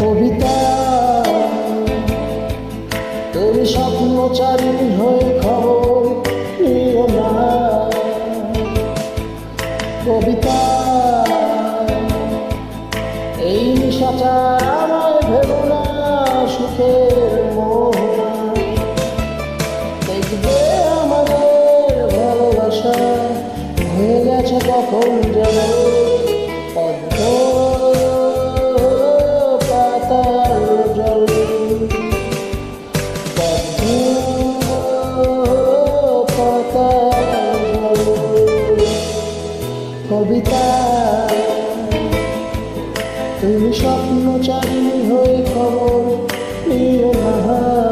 কবিতা তুমি স্বপ্নচারিণী হয়ে খবর নিও না। কবিতা এই নিশাচার আমায় ভেবো না সুখের মোহনা। দেখবে আমাদের ভালোবাসা হয়ে গেছে কখন যেন পদ্ম পাতার জল। পদ্ম পাতার জল। কবিতা তুমি স্বপ্নচারিণী হয়ে খবর নিও না।